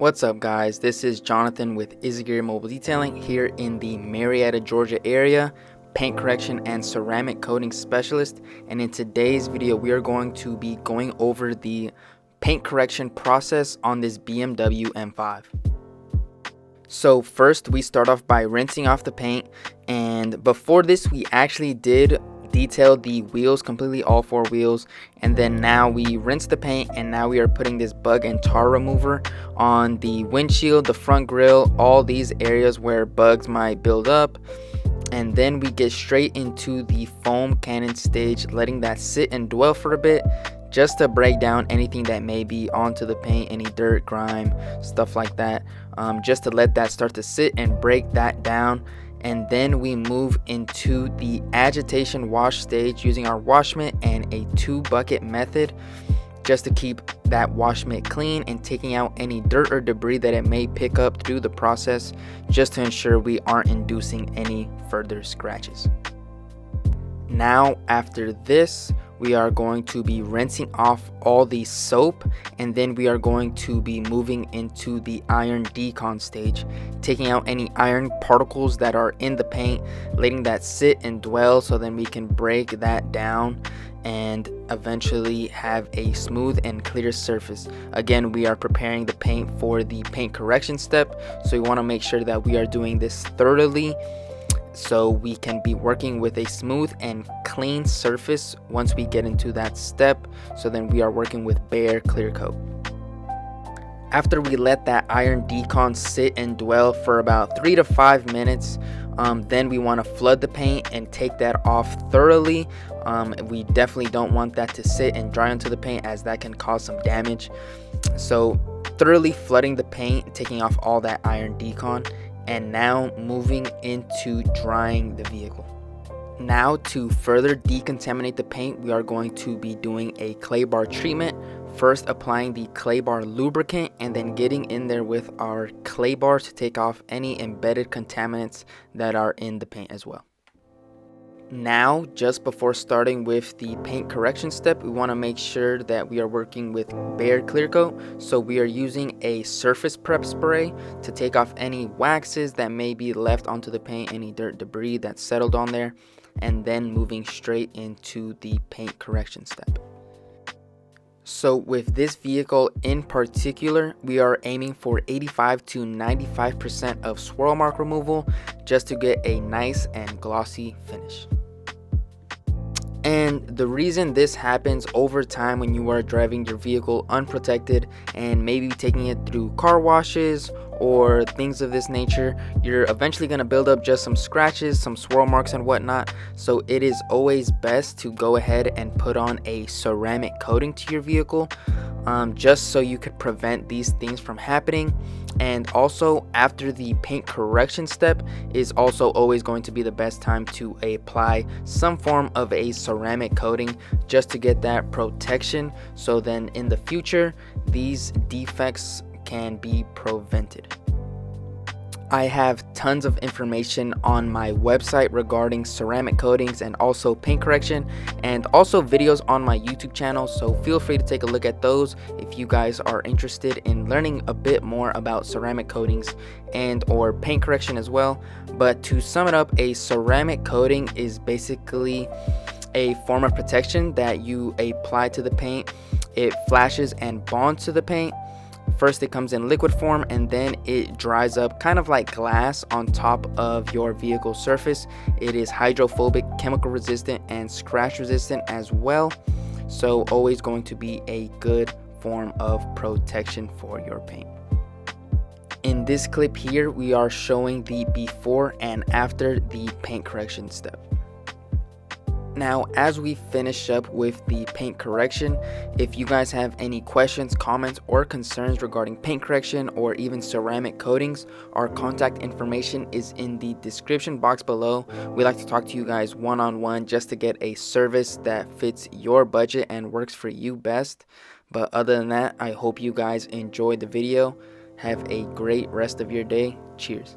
What's up guys, this is Jonathan with Izaguirre Mobile Detailing here in the Marietta, Georgia area, paint correction and ceramic coating specialist. And in today's video we are going to be going over the paint correction process on this BMW M5. So first we start off by rinsing off the paint, and before this we actually did detail the wheels completely, all four wheels, and then now we rinse the paint, and now we are putting this bug and tar remover on the windshield, the front grille, all these areas where bugs might build up. And then we get straight into the foam cannon stage, letting that sit and dwell for a bit, just to break down anything that may be onto the paint, any dirt, grime, stuff like that, just to let that start to sit and break that down. And then we move into the agitation wash stage using our wash mitt and a 2-bucket method, just to keep that wash mitt clean and taking out any dirt or debris that it may pick up through the process, just to ensure we aren't inducing any further scratches. Now after this, we are going to be rinsing off all the soap, and then we are going to be moving into the iron decon stage, taking out any iron particles that are in the paint, letting that sit and dwell so then we can break that down and eventually have a smooth and clear surface. Again, we are preparing the paint for the paint correction step, so we want to make sure that we are doing this thoroughly so we can be working with a smooth and clean surface once we get into that step, so then we are working with bare clear coat. After we let that iron decon sit and dwell for about 3 to 5 minutes, then we want to flood the paint and take that off thoroughly. We definitely don't want that to sit and dry onto the paint, as that can cause some damage. So thoroughly flooding the paint, taking off all that iron decon, and now moving into drying the vehicle. Now to further decontaminate the paint, we are going to be doing a clay bar treatment. First applying the clay bar lubricant, and then getting in there with our clay bar to take off any embedded contaminants that are in the paint as well. Now, just before starting with the paint correction step, we want to make sure that we are working with bare clear coat. So we are using a surface prep spray to take off any waxes that may be left onto the paint, any dirt debris that's settled on there, and then moving straight into the paint correction step. So with this vehicle in particular, we are aiming for 85 to 95% of swirl mark removal, just to get a nice and glossy finish. And the reason this happens over time when you are driving your vehicle unprotected and maybe taking it through car washes or things of this nature, you're eventually going to build up just some scratches, some swirl marks and whatnot. So it is always best to go ahead and put on a ceramic coating to your vehicle, just so you could prevent these things from happening. And also, after the paint correction step is also always going to be the best time to apply some form of a ceramic coating, just to get that protection, so then in the future these defects can be prevented. I have tons of information on my website regarding ceramic coatings and also paint correction, and also videos on my YouTube channel, so feel free to take a look at those if you guys are interested in learning a bit more about ceramic coatings and or paint correction as well. But to sum it up, a ceramic coating is basically a form of protection that you apply to the paint. It flashes and bonds to the paint. First it comes in liquid form, and then it dries up kind of like glass on top of your vehicle surface. It is hydrophobic, chemical resistant, and scratch resistant as well, so always going to be a good form of protection for your paint. In this clip here, we are showing the before and after the paint correction step. Now, as we finish up with the paint correction, if you guys have any questions, comments, or concerns regarding paint correction or even ceramic coatings, our contact information is in the description box below. We like to talk to you guys one-on-one, just to get a service that fits your budget and works for you best. But other than that, I hope you guys enjoyed the video. Have a great rest of your day. Cheers.